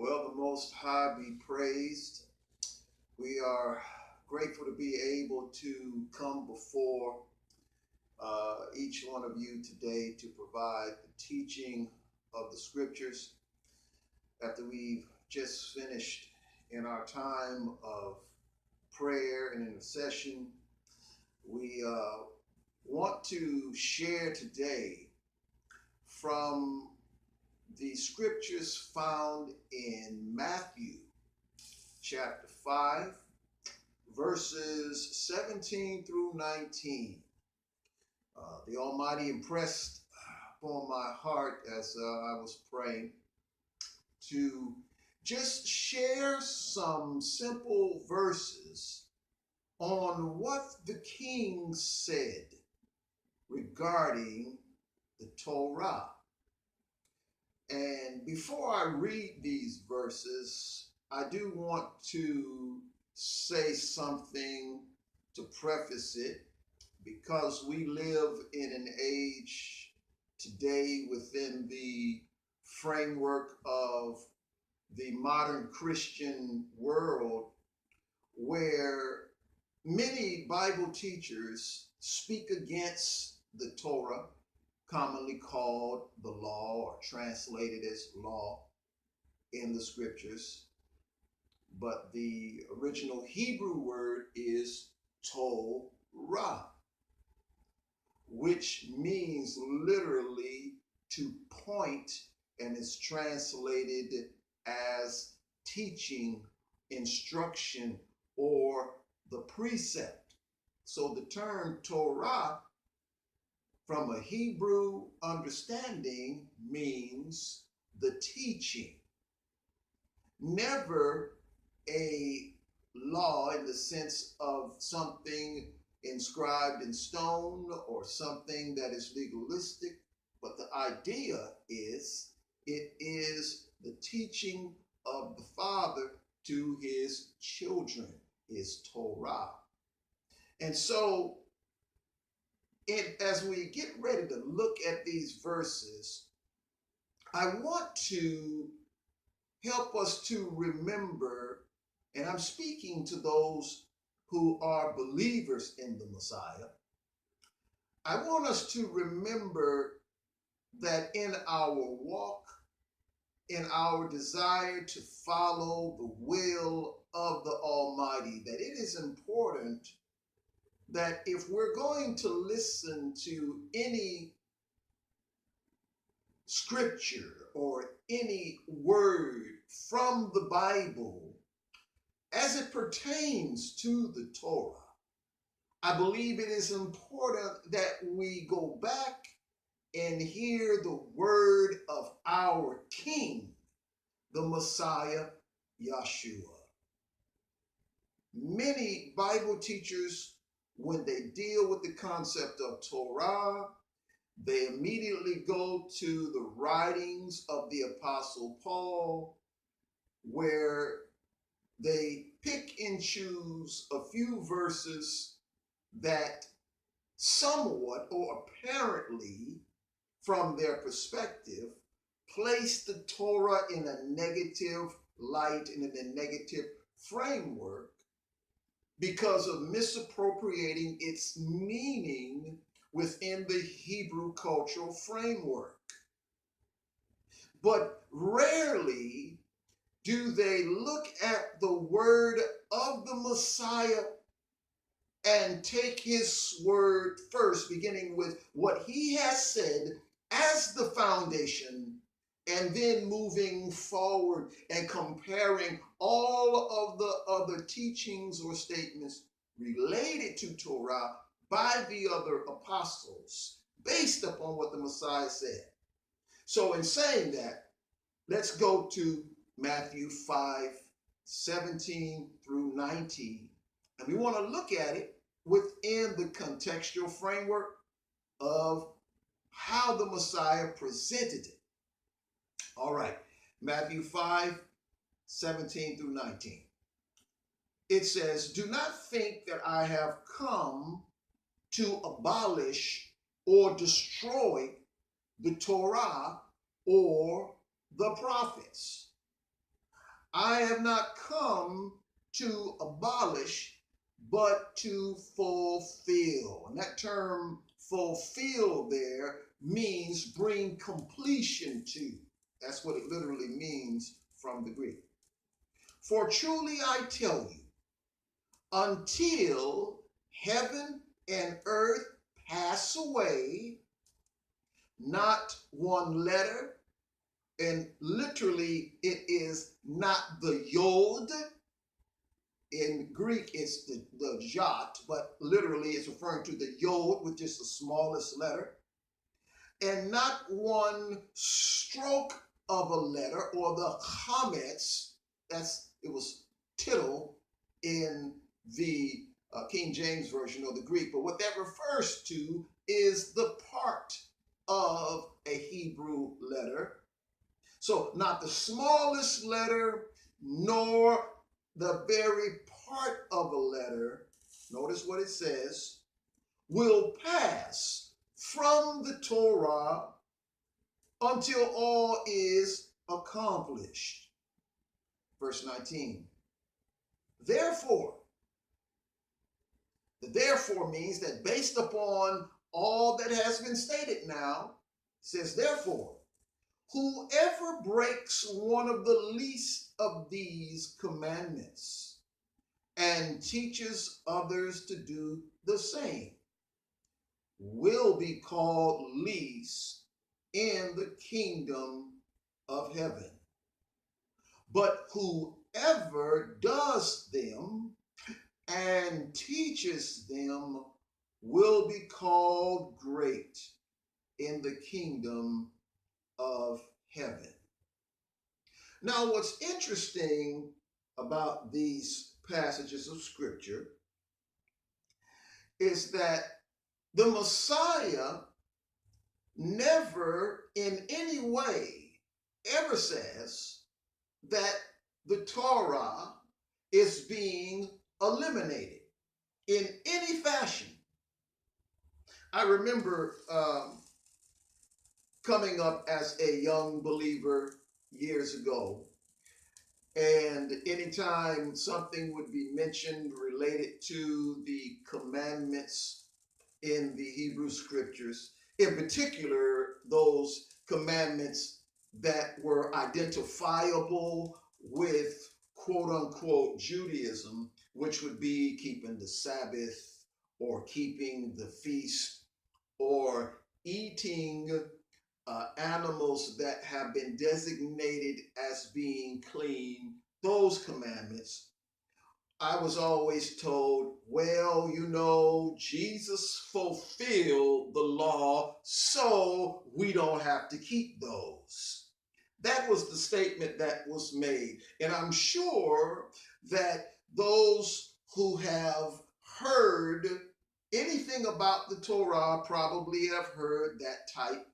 Well, the Most High be praised. We are grateful to be able to come before each one of you today to provide the teaching of the scriptures after we've just finished in our time of prayer and intercession. We want to share today from the scriptures found in Matthew chapter 5, verses 17 through 19. The Almighty impressed upon my heart as I was praying to just share some simple verses on what the king said regarding the Torah. And before I read these verses, I do want to say something to preface it, because we live in an age today within the framework of the modern Christian world where many Bible teachers speak against the Torah, commonly called the law or translated as law in the scriptures. But the original Hebrew word is Torah, which means literally to point, and is translated as teaching, instruction, or the precept. So the term Torah, from a Hebrew understanding, means the teaching. Never a law in the sense of something inscribed in stone or something that is legalistic, but the idea is it is the teaching of the Father to his children, is Torah. And so as we get ready to look at these verses, I want to help us to remember, and I'm speaking to those who are believers in the Messiah. I want us to remember that in our walk, in our desire to follow the will of the Almighty, that it is important that if we're going to listen to any scripture or any word from the Bible as it pertains to the Torah, I believe it is important that we go back and hear the word of our King, the Messiah, Yeshua. Many Bible teachers, when they deal with the concept of Torah, they immediately go to the writings of the Apostle Paul, where they pick and choose a few verses that somewhat or apparently, from their perspective, place the Torah in a negative light and in a negative framework because of misappropriating its meaning within the Hebrew cultural framework. But rarely do they look at the word of the Messiah and take his word first, beginning with what he has said as the foundation, and then moving forward and comparing all of the other teachings or statements related to Torah by the other apostles based upon what the Messiah said. So in saying that, let's go to Matthew 5, 17 through 19. And we want to look at it within the contextual framework of how the Messiah presented it. All right, Matthew 5, 17 through 19. It says, "Do not think that I have come to abolish or destroy the Torah or the prophets. I have not come to abolish, but to fulfill. And that term fulfill there means bring completion to. That's what it literally means from the Greek. For truly I tell you, until heaven and earth pass away, not one letter, and literally it is not the yod. In Greek, it's the jot, but literally it's referring to the yod, which is the smallest letter, and not one stroke of a letter, or the chametz. It was tittle in the King James Version of the Greek, but what that refers to is the part of a Hebrew letter. So not the smallest letter, nor the very part of a letter, notice what it says, will pass from the Torah until all is accomplished. Verse 19. Therefore, the therefore means that based upon all that has been stated now, it says, therefore, whoever breaks one of the least of these commandments and teaches others to do the same will be called least in the kingdom of heaven. But whoever does them and teaches them will be called great in the kingdom of heaven. Now, what's interesting about these passages of scripture is that the Messiah never in any way ever says that the Torah is being eliminated in any fashion. I remember coming up as a young believer years ago, and anytime something would be mentioned related to the commandments in the Hebrew scriptures, in particular those commandments that were identifiable with quote unquote Judaism, which would be keeping the Sabbath or keeping the feast or eating animals that have been designated as being clean, those commandments, I was always told, well, you know, Jesus fulfilled the law, so we don't have to keep those. That was the statement that was made. And I'm sure that those who have heard anything about the Torah probably have heard that type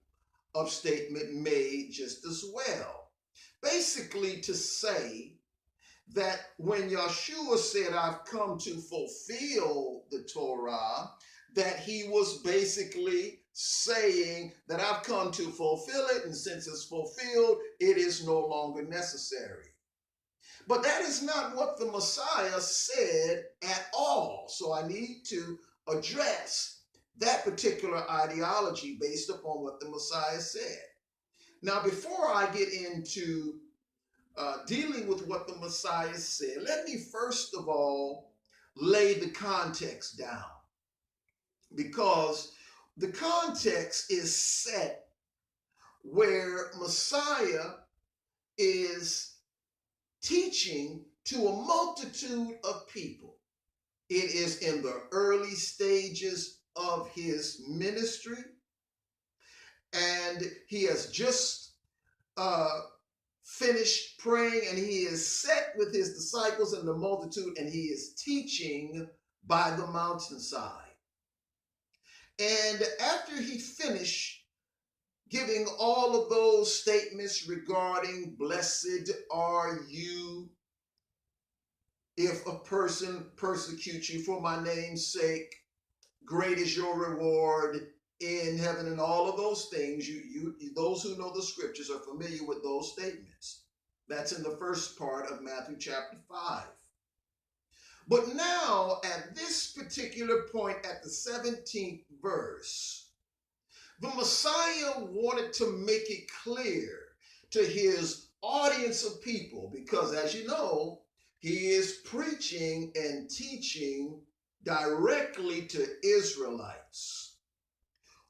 of statement made just as well. Basically to say that when Yeshua said, I've come to fulfill the Torah, that he was basically saying that I've come to fulfill it, and since it's fulfilled, it is no longer necessary. But that is not what the Messiah said at all. So I need to address that particular ideology based upon what the Messiah said. Now, before I get into dealing with what the Messiah said, let me first of all lay the context down, because the context is set where Messiah is teaching to a multitude of people. It is in the early stages of his ministry, and he has just finished praying, and he is set with his disciples and the multitude, and he is teaching by the mountainside. And after he finished giving all of those statements regarding blessed are you if a person persecutes you for my name's sake, great is your reward in heaven, and all of those things, those who know the scriptures are familiar with those statements. That's in the first part of Matthew chapter 5. But now, at this particular point, at the 17th verse, the Messiah wanted to make it clear to his audience of people, because as you know, he is preaching and teaching directly to Israelites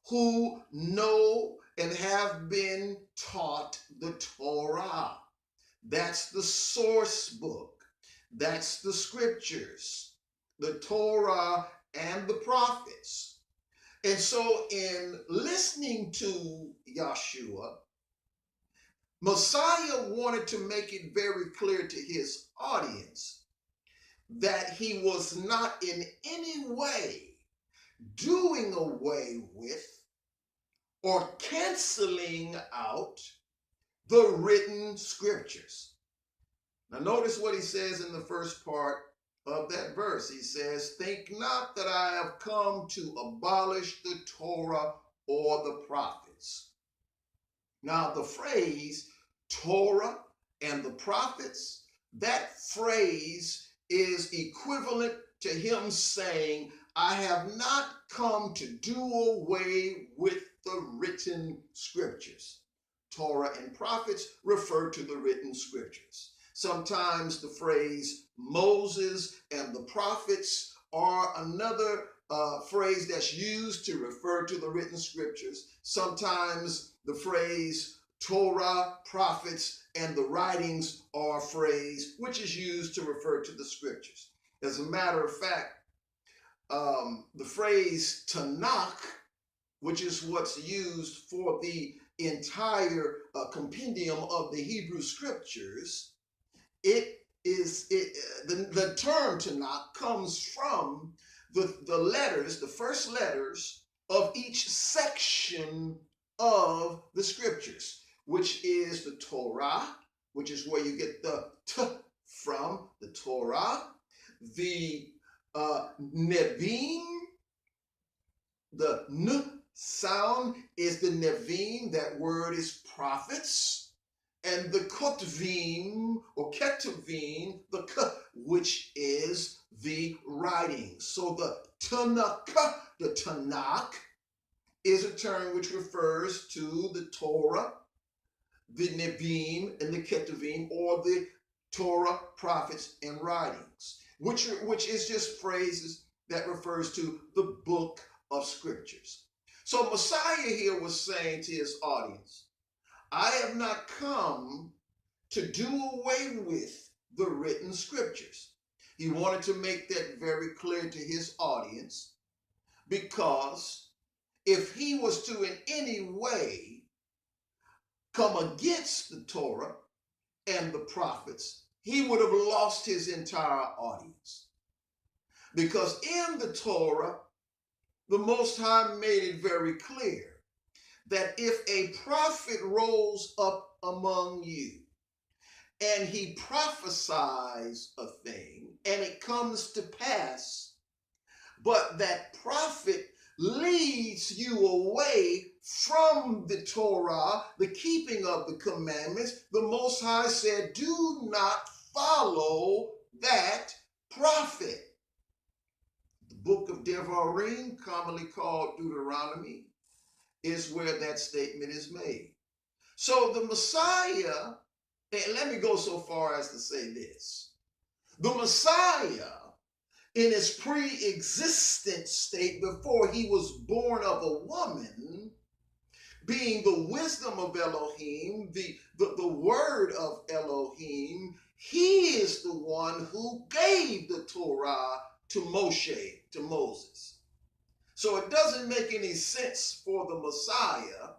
who know and have been taught the Torah. That's the source book. That's the scriptures, the Torah and the prophets. And so in listening to Yeshua, Messiah wanted to make it very clear to his audience that he was not in any way doing away with or canceling out the written scriptures. Now notice what he says in the first part of that verse. He says, "Think not that I have come to abolish the Torah or the prophets." Now the phrase Torah and the prophets, that phrase is equivalent to him saying, I have not come to do away with the written scriptures. Torah and prophets refer to the written scriptures. Sometimes the phrase Moses and the prophets are another phrase that's used to refer to the written scriptures. Sometimes the phrase Torah, prophets, and the writings are a phrase which is used to refer to the scriptures. As a matter of fact, the phrase Tanakh, which is what's used for the entire compendium of the Hebrew scriptures, the term Tanakh comes from the letters, the first letters of each section of the scriptures, which is the Torah, which is where you get the T from, the Torah, the Nevi'im, the N sound is the Nevi'im, that word is prophets, and the Kotvim or Ketuvim, the K, which is the writings. So the Tanakh is a term which refers to the Torah, the Nevi'im, and the Ketuvim, or the Torah, prophets, and writings, which is just phrases that refers to the book of scriptures. So Messiah here was saying to his audience, I have not come to do away with the written scriptures. He wanted to make that very clear to his audience, because if he was to in any way come against the Torah and the prophets, he would have lost his entire audience. Because in the Torah, the Most High made it very clear that if a prophet rose up among you and he prophesies a thing and it comes to pass, but that prophet leads you away from the Torah, the keeping of the commandments, the Most High said, do not follow that prophet. The book of Devarim, commonly called Deuteronomy, is where that statement is made. So the Messiah, and let me go so far as to say this, the Messiah in his pre-existent state before he was born of a woman, being the wisdom of Elohim, the word of Elohim, he is the one who gave the Torah to Moshe, to Moses. So it doesn't make any sense for the Messiah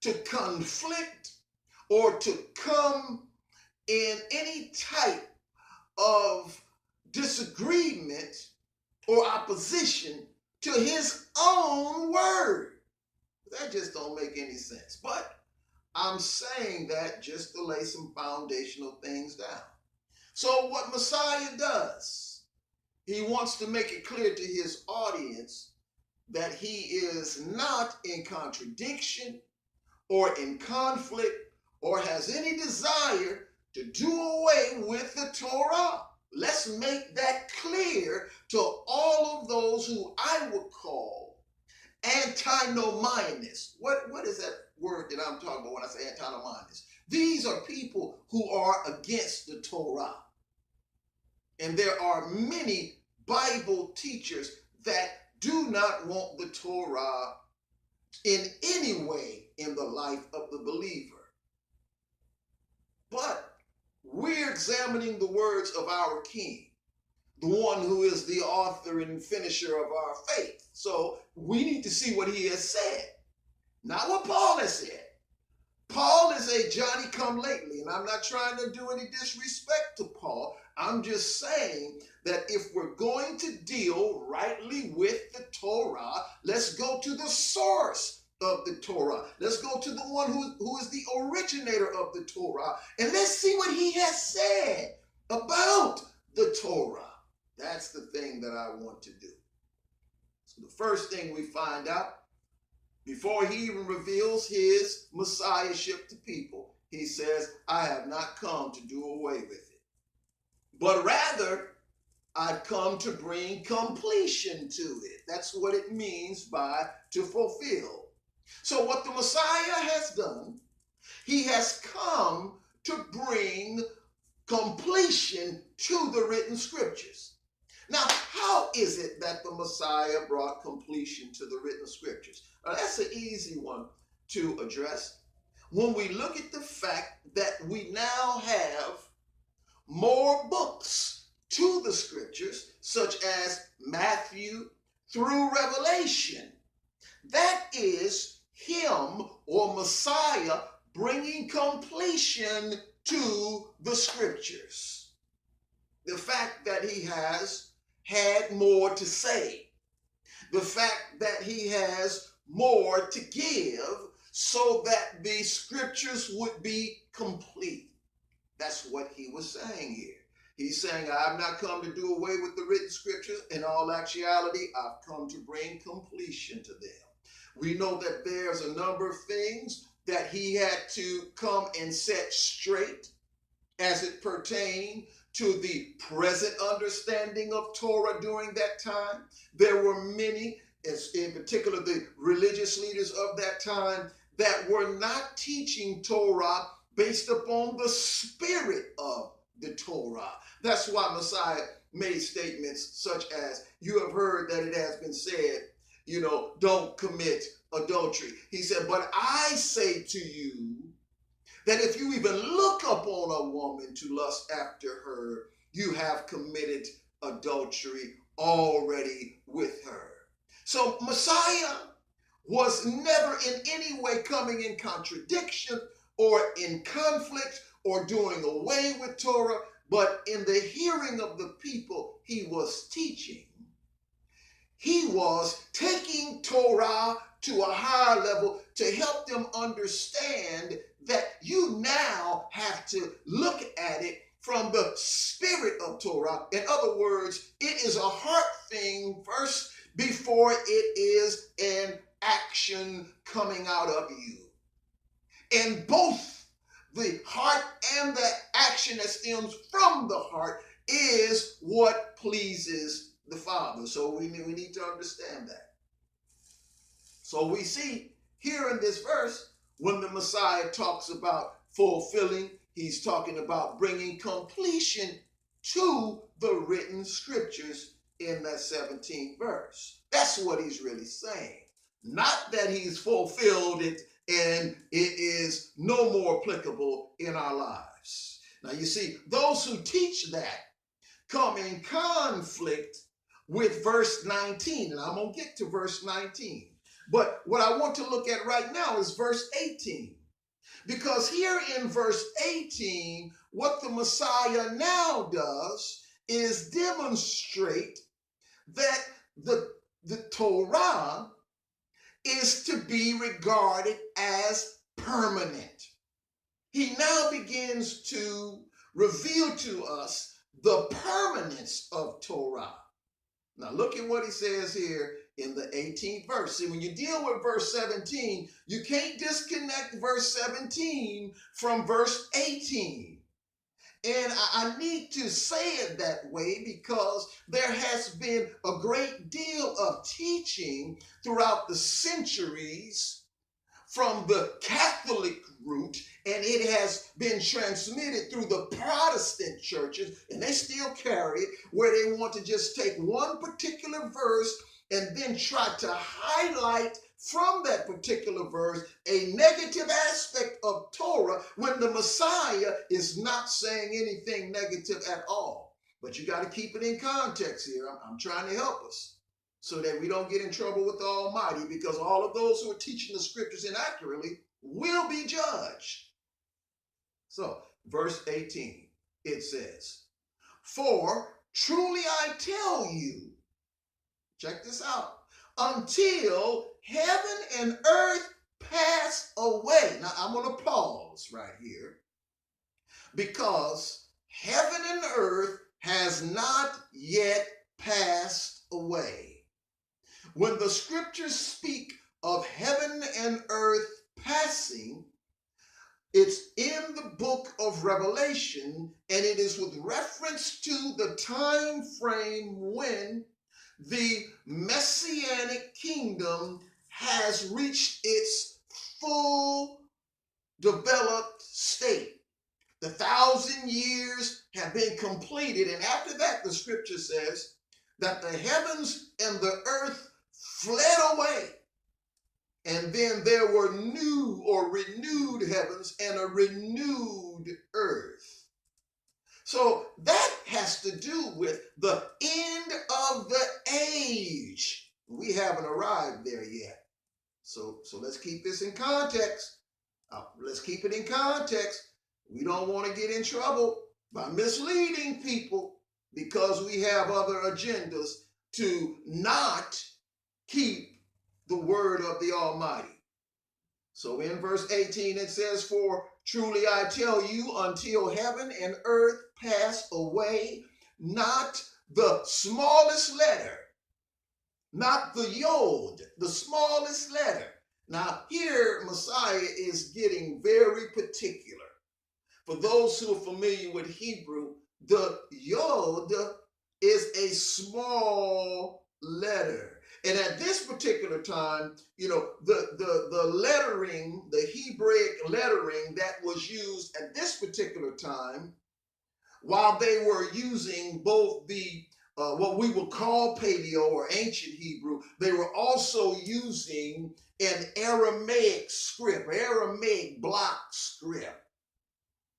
to conflict or to come in any type of disagreement or opposition to his own word. That just don't make any sense. But I'm saying that just to lay some foundational things down. So what Messiah does, he wants to make it clear to his audience that he is not in contradiction or in conflict or has any desire to do away with the Torah. Let's make that clear to all of those who I would call antinomianists. What is that word that I'm talking about when I say antinomianists? These are people who are against the Torah. And there are many Bible teachers that do not want the Torah in any way in the life of the believer. But we're examining the words of our King, the one who is the author and finisher of our faith. So we need to see what he has said, not what Paul has said. Paul is a Johnny-come-lately, and I'm not trying to do any disrespect to Paul. I'm just saying that if we're going to deal rightly with the Torah, let's go to the source of the Torah. Let's go to the one who is the originator of the Torah, and let's see what he has said about the Torah. That's the thing that I want to do. So the first thing we find out, before he even reveals his messiahship to people, he says, I have not come to do away with it, but rather I've come to bring completion to it. That's what it means by to fulfill. So what the Messiah has done, he has come to bring completion to the written scriptures. Now, how is it that the Messiah brought completion to the written scriptures? Now, that's an easy one to address. When we look at the fact that we now have more books to the scriptures, such as Matthew through Revelation, that is him or Messiah bringing completion to the scriptures. The fact that he has had more to say, the fact that he has more to give so that the scriptures would be complete. That's what he was saying here. He's saying, I've not come to do away with the written scriptures. In all actuality, I've come to bring completion to them. We know that there's a number of things that he had to come and set straight as it pertained to the present understanding of Torah during that time. There were many, in particular the religious leaders of that time, that were not teaching Torah based upon the spirit of the Torah. That's why Messiah made statements such as, you have heard that it has been said, don't commit adultery. He said, but I say to you that if you even look upon a woman to lust after her, you have committed adultery already with her. So Messiah was never in any way coming in contradiction or in conflict or doing away with Torah, but in the hearing of the people he was teaching. He was taking Torah to a higher level to help them understand that you now have to look at it from the spirit of Torah. In other words, it is a heart thing first before it is an action coming out of you. And both the heart and the action that stems from the heart is what pleases the Father. So we need to understand that. So we see here in this verse, when the Messiah talks about fulfilling, he's talking about bringing completion to the written scriptures in that 17th verse. That's what he's really saying. Not that he's fulfilled it and it is no more applicable in our lives. Now you see, those who teach that come in conflict with verse 19, and I'm going to get to verse 19. But what I want to look at right now is verse 18. Because here in verse 18, what the Messiah now does is demonstrate that the Torah is to be regarded as permanent. He now begins to reveal to us the permanence of Torah. Now look at what he says here in the 18th verse. See, when you deal with verse 17, you can't disconnect verse 17 from verse 18. And I need to say it that way because there has been a great deal of teaching throughout the centuries from the Catholic root, and it has been transmitted through the Protestant churches, and they still carry it, where they want to just take one particular verse and then try to highlight from that particular verse a negative aspect of Torah when the Messiah is not saying anything negative at all. But you got to keep it in context here. I'm trying to help us so that we don't get in trouble with the Almighty, because all of those who are teaching the scriptures inaccurately will be judged. So, verse 18, it says, "For truly I tell you," check this out, "until heaven and earth pass away." Now, I'm going to pause right here because heaven and earth has not yet passed away. When the scriptures speak of heaven and earth passing, it's in the book of Revelation, and it is with reference to the time frame when the Messianic kingdom has reached its full developed state. The 1,000 years have been completed, and after that, the scripture says that the heavens and the earth fled away, and then there were new or renewed heavens and a renewed earth. So that has to do with the end of the age. We haven't arrived there yet. So let's keep this in context. Let's keep it in context. We don't want to get in trouble by misleading people because we have other agendas to not keep the word of the Almighty. So in verse 18 it says, "For truly I tell you, until heaven and earth pass away, not the smallest letter," not the yod, the smallest letter. Now here Messiah is getting very particular. For those who are familiar with Hebrew, the yod is a small letter. And at this particular time, the lettering, the Hebraic lettering that was used at this particular time, while they were using both the what we would call Paleo or ancient Hebrew, they were also using an Aramaic script, Aramaic block script.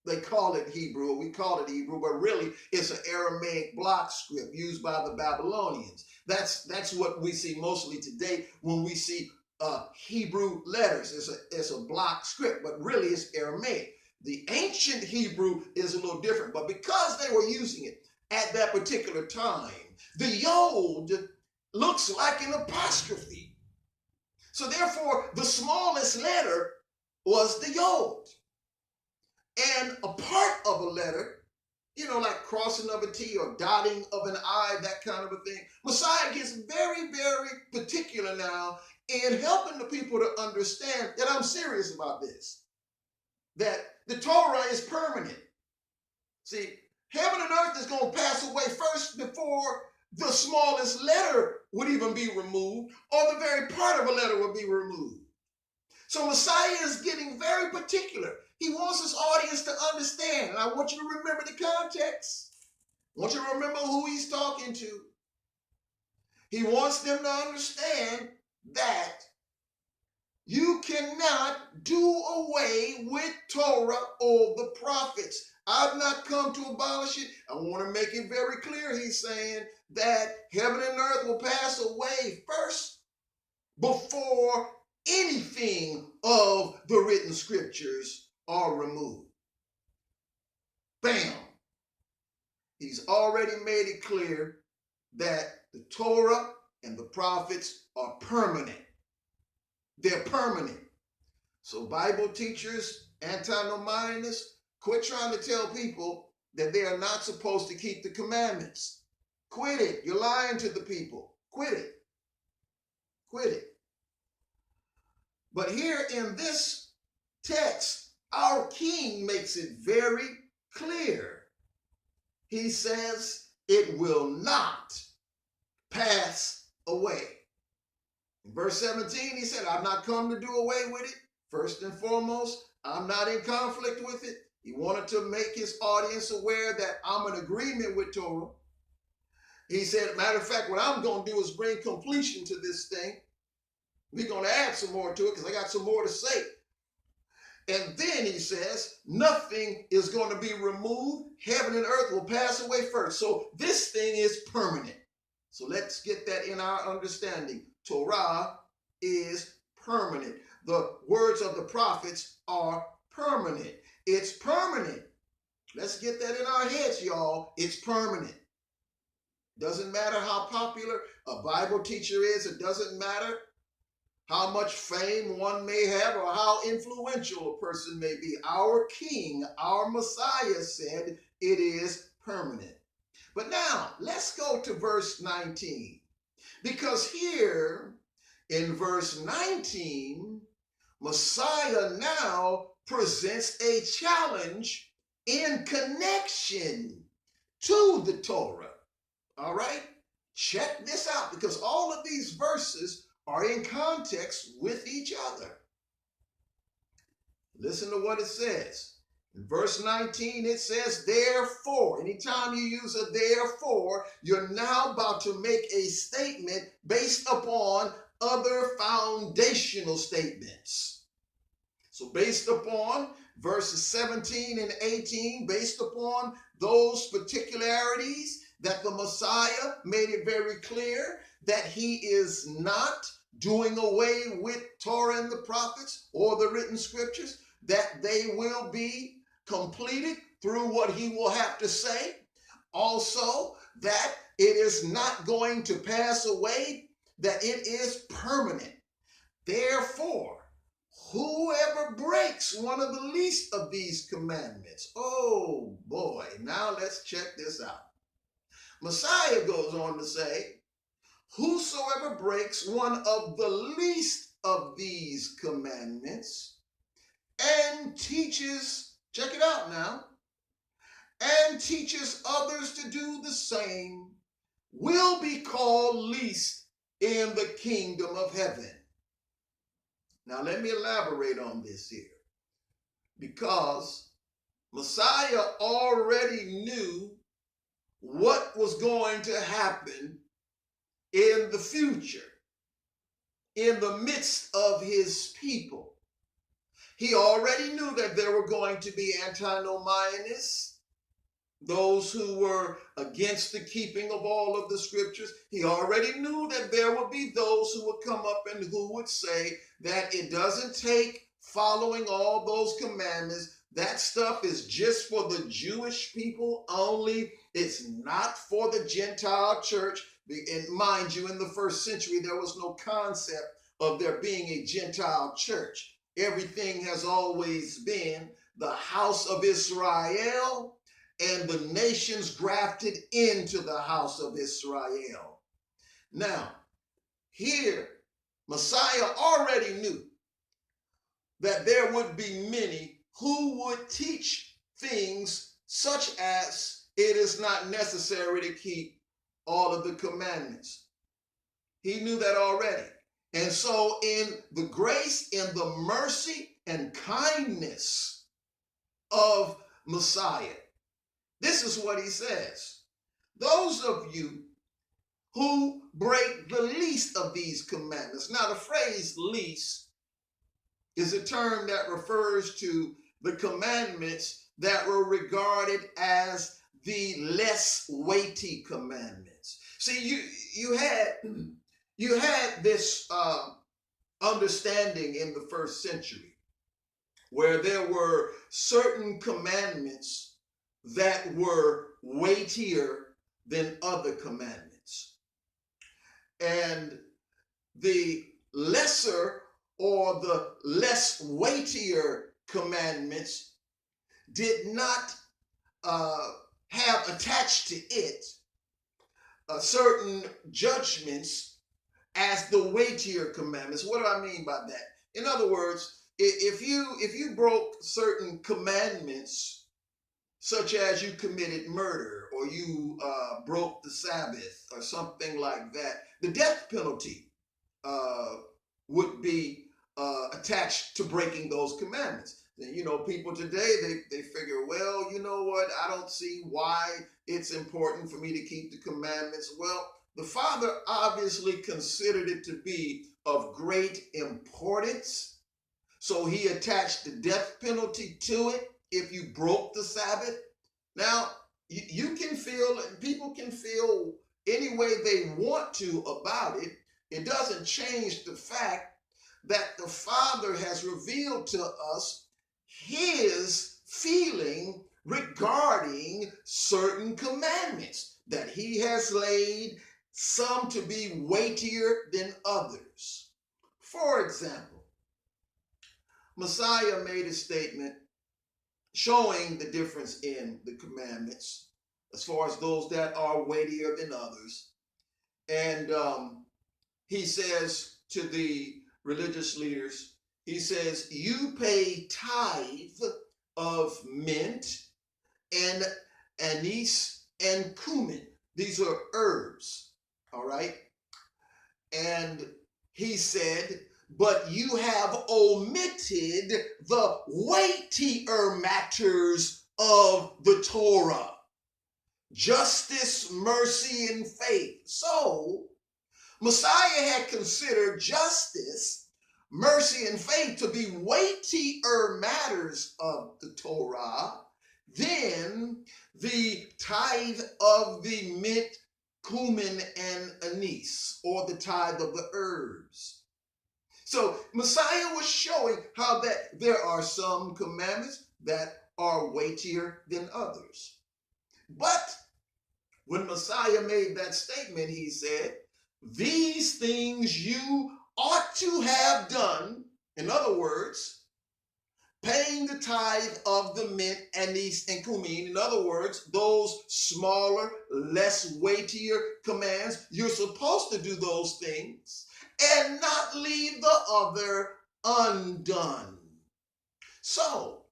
They call it Hebrew, or we call it Hebrew, but really it's an Aramaic block script used by the Babylonians. That's what we see mostly today when we see Hebrew letters. It's a block script, but really it's Aramaic. The ancient Hebrew is a little different, but because they were using it at that particular time, the yod looks like an apostrophe. So therefore, the smallest letter was the yod. And a part of a letter, like crossing of a T or dotting of an I, that kind of a thing. Messiah gets very, very particular now in helping the people to understand that I'm serious about this, that the Torah is permanent. See, heaven and earth is going to pass away first before the smallest letter would even be removed, or the very part of a letter would be removed. So Messiah is getting very particular. He wants his audience to understand. And I want you to remember the context. I want you to remember who he's talking to. He wants them to understand that you cannot do away with Torah or the prophets. I've not come to abolish it. I want to make it very clear. He's saying that heaven and earth will pass away first before anything of the written scriptures are removed. Bam! He's already made it clear that the Torah and the prophets are permanent. They're permanent. So Bible teachers, antinomianists, quit trying to tell people that they are not supposed to keep the commandments. Quit it. You're lying to the people. Quit it. Quit it. But here in this text, our King makes it very clear he says it will not pass away. In verse 17, he said, I've not come to do away with it. First and foremost, I'm not in conflict with it. He wanted to make his audience aware that I'm in agreement with Torah. He said, matter of fact, what I'm going to do is bring completion to this thing. We're going to add some more to it because I got some more to say. And then he says, nothing is going to be removed. Heaven and earth will pass away first. So this thing is permanent. So let's get that in our understanding. Torah is permanent. The words of the prophets are permanent. It's permanent. Let's get that in our heads, y'all. It's permanent. Doesn't matter how popular a Bible teacher is. It doesn't matter how much fame one may have or how influential a person may be. Our King, our Messiah said it is permanent. But now let's go to verse 19. Because here in verse 19, Messiah now presents a challenge in connection to the Torah. All right? Check this out, because all of these verses are in context with each other. Listen to what it says. In verse 19, it says, therefore. Anytime you use a therefore, you're now about to make a statement based upon other foundational statements. So based upon verses 17 and 18, based upon those particularities, that the Messiah made it very clear that he is not doing away with Torah and the prophets or the written scriptures, that they will be completed through what he will have to say. Also, that it is not going to pass away, that it is permanent. Therefore, whoever breaks one of the least of these commandments, oh boy, now let's check this out. Messiah goes on to say, whosoever breaks one of the least of these commandments and teaches, check it out now, and teaches others to do the same, will be called least in the kingdom of heaven. Now let me elaborate on this here, because Messiah already knew what was going to happen in the future, in the midst of his people. He already knew that there were going to be antinomianists, those who were against the keeping of all of the scriptures. He already knew that there would be those who would come up and who would say that it doesn't take following all those commandments. That stuff is just for the Jewish people only. It's not for the Gentile church. And mind you, in the first century, there was no concept of there being a Gentile church. Everything has always been the house of Israel and the nations grafted into the house of Israel. Now, here, Messiah already knew that there would be many who would teach things such as it is not necessary to keep all of the commandments. He knew that already. And so in the grace, in the mercy and kindness of Messiah, this is what he says. Those of you who break the least of these commandments. Now the phrase least is a term that refers to the commandments that were regarded as the less weighty commandments. See, you had this understanding in the first century where there were certain commandments that were weightier than other commandments. And the lesser or the less weightier commandments did not have attached to it certain judgments as the weightier commandments. What do I mean by that? In other words, if you broke certain commandments, such as you committed murder or you broke the Sabbath or something like that, the death penalty would be attached to breaking those commandments. You know, people today, they figure, well, you know what? I don't see why it's important for me to keep the commandments. Well, the Father obviously considered it to be of great importance. So he attached the death penalty to it if you broke the Sabbath. Now, you can feel, and people can feel any way they want to about it. It doesn't change the fact that the Father has revealed to us his feeling regarding certain commandments, that he has laid some to be weightier than others. For example, Messiah made a statement showing the difference in the commandments as far as those that are weightier than others. And he says to the religious leaders, he says, you pay tithe of mint and anise and cumin. These are herbs, all right? And he said, but you have omitted the weightier matters of the Torah: justice, mercy, and faith. So, Messiah had considered justice, mercy, and faith to be weightier matters of the Torah than the tithe of the mint, cumin, and anise, or the tithe of the herbs. So Messiah was showing how that there are some commandments that are weightier than others. But when Messiah made that statement, he said, these things you ought to have done. In other words, paying the tithe of the mint, anise, and cumin. In other words, those smaller, less weightier commands, you're supposed to do those things and not leave the other undone. So,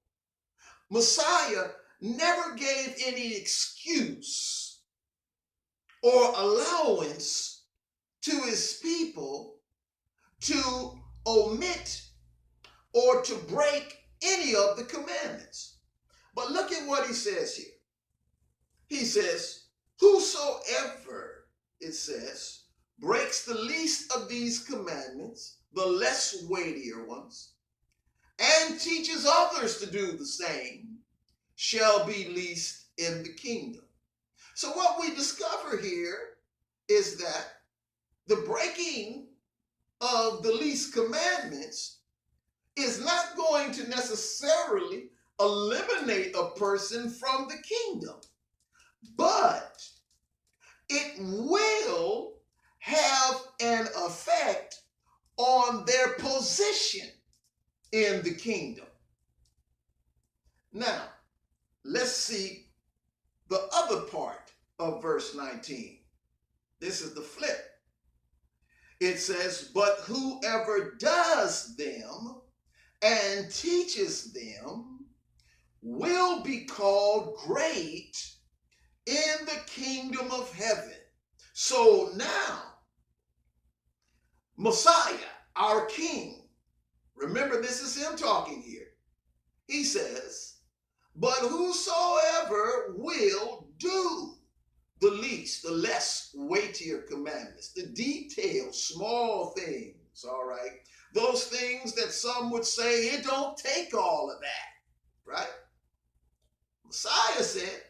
Messiah never gave any excuse or allowance to his people to omit or to break any of the commandments. But look at what he says here. He says, whosoever, it says, breaks the least of these commandments, the less weightier ones, and teaches others to do the same, shall be least in the kingdom. So what we discover here is that the breaking of the least commandments is not going to necessarily eliminate a person from the kingdom, but it will have an effect on their position in the kingdom. Now, let's see the other part of verse 19. This is the flip. It says, but whoever does them and teaches them will be called great in the kingdom of heaven. So now, Messiah, our King, remember this is him talking here. He says, but whosoever will do the least, the less weightier commandments, the detailed, small things, all right? Those things that some would say, it don't take all of that, right? Messiah said,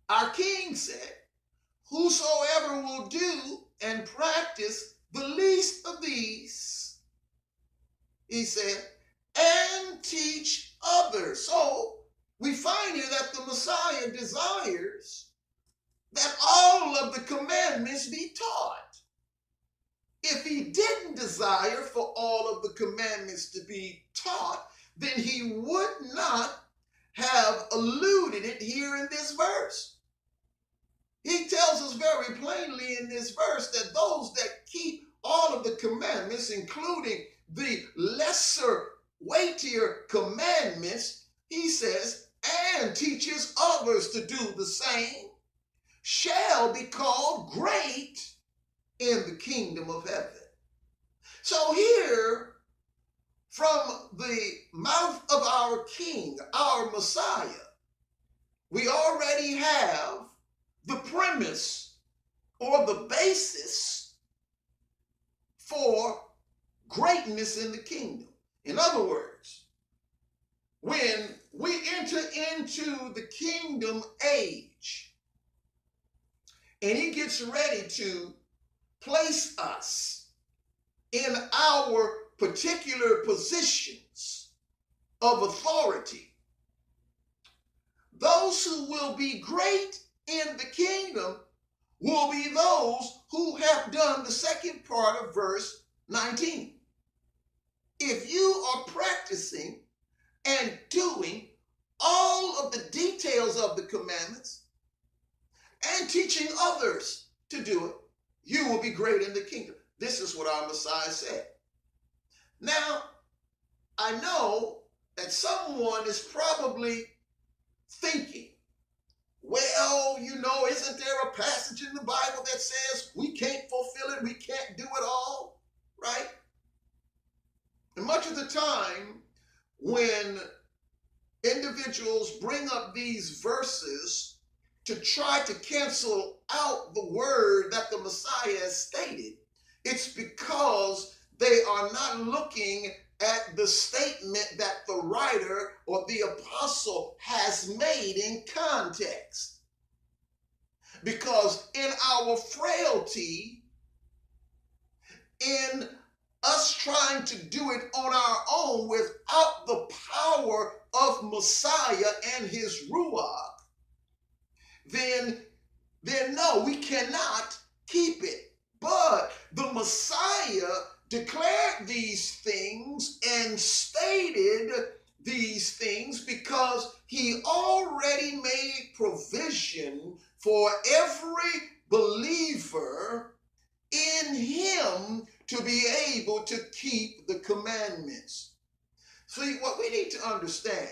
our King said, whosoever will do and practice the least of these, he said, and teach others. So we find here that the Messiah desires that all of the commandments be taught. If he didn't desire for all of the commandments to be taught, then he would not have alluded it here in this verse. He tells us very plainly in this verse that those that keep all of the commandments, including the lesser, weightier commandments, he says, and teaches others to do the same, shall be called great in the kingdom of heaven. So here, from the mouth of our King, our Messiah, we already have the premise or the basis for greatness in the kingdom. In other words, when we enter into the kingdom age, and he gets ready to place us in our particular positions of authority, those who will be great in the kingdom will be those who have done the second part of verse 19. If you are practicing and doing all of the details of the commandments and teaching others to do it, you will be great in the kingdom. This is what our Messiah said. Now, I know that someone is probably thinking, well, isn't there a passage in the Bible that says we can't fulfill it, we can't do it all, right? And much of the time, when individuals bring up these verses to try to cancel out the word that the Messiah has stated, it's because they are not looking at the statement that the writer or the apostle has made in context. Because in our frailty, in us trying to do it on our own without the power of Messiah and his Ruach, then no, we cannot keep it. But the Messiah declared these things and stated these things because he already made provision for every believer in him to be able to keep the commandments. See, what we need to understand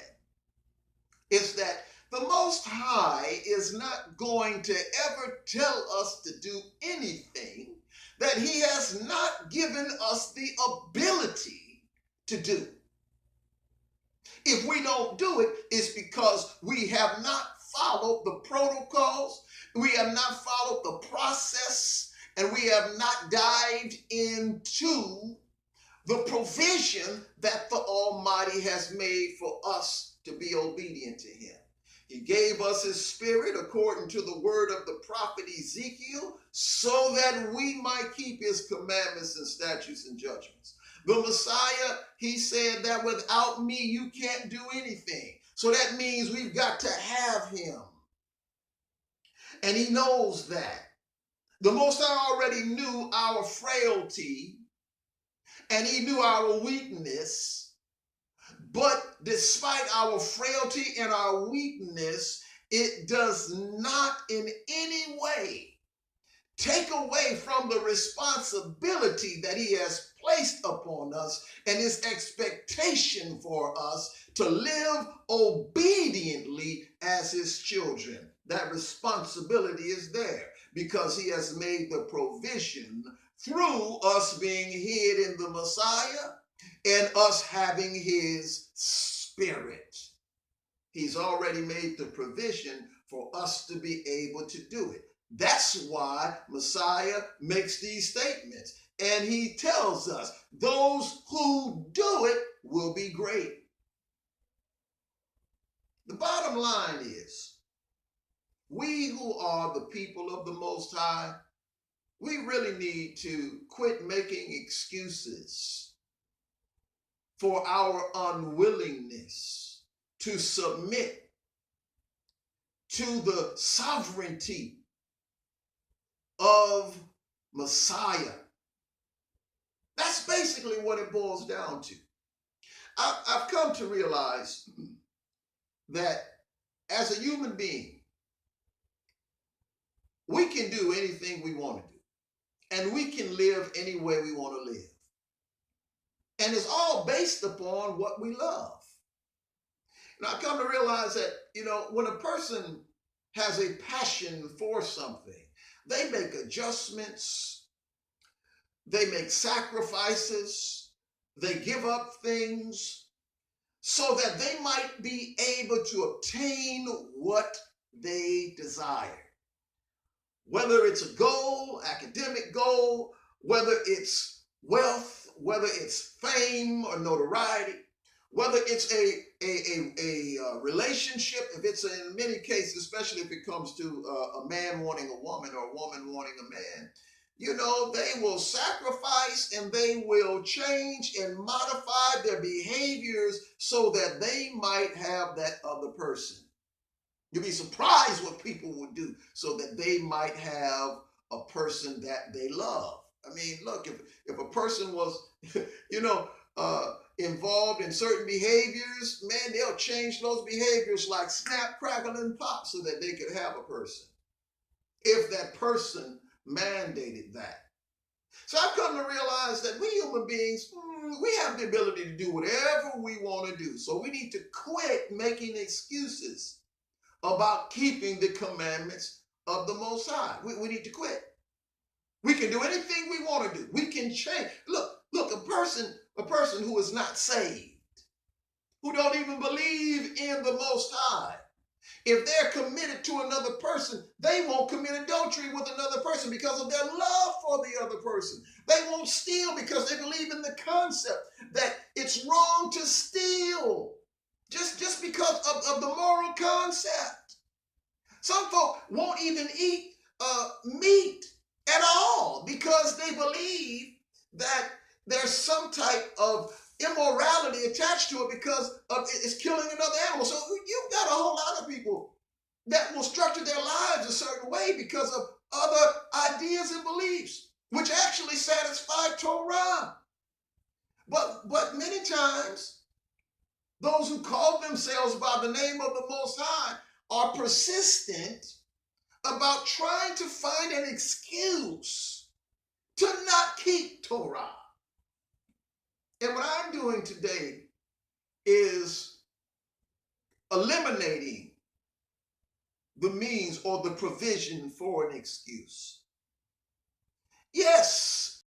is that the Most High is not going to ever tell us to do anything that he has not given us the ability to do. If we don't do it, it's because we have not followed the protocols, we have not followed the process, and we have not dived into the provision that the Almighty has made for us to be obedient to him. He gave us his spirit according to the word of the prophet Ezekiel so that we might keep his commandments and statutes and judgments. The Messiah, he said that without me, you can't do anything. So that means we've got to have him. And he knows that. The Most High already knew our frailty and he knew our weakness. But despite our frailty and our weakness, it does not in any way take away from the responsibility that he has placed upon us and his expectation for us to live obediently as his children. That responsibility is there because he has made the provision through us being hid in the Messiah and us having his spirit. He's already made the provision for us to be able to do it. That's why Messiah makes these statements. And he tells us those who do it will be great. The bottom line is, we who are the people of the Most High, we really need to quit making excuses for our unwillingness to submit to the sovereignty of Messiah. That's basically what it boils down to. I've come to realize that as a human being, we can do anything we want to do, and we can live any way we want to live. And it's all based upon what we love. And I come to realize that, when a person has a passion for something, they make adjustments, they make sacrifices, they give up things so that they might be able to obtain what they desire. Whether it's a goal, academic goal, whether it's wealth, whether it's fame or notoriety, whether it's a relationship, if it's in many cases, especially if it comes to a man wanting a woman or a woman wanting a man, you know, they will sacrifice and they will change and modify their behaviors so that they might have that other person. You'll be surprised what people will do so that they might have a person that they love. I mean, look, if a person was, you know, involved in certain behaviors, man, they'll change those behaviors like snap, crackle, and pop so that they could have a person, if that person mandated that. So I've come to realize that we human beings, we have the ability to do whatever we want to do. So we need to quit making excuses about keeping the commandments of the Most High. We need to quit. We can do anything we want to do. We can change. Look, a person who is not saved, who don't even believe in the Most High, if they're committed to another person, they won't commit adultery with another person because of their love for the other person. They won't steal because they believe in the concept that it's wrong to steal, just because of the moral concept. Some folk won't even eat meat at all because they believe that there's some type of immorality attached to it because it's killing another animal. So you've got a whole lot of people that will structure their lives a certain way because of other ideas and beliefs, which actually satisfy Torah. But many times, those who call themselves by the name of the Most High are persistent about trying to find an excuse to not keep Torah. And what I'm doing today is eliminating the means or the provision for an excuse. Yes,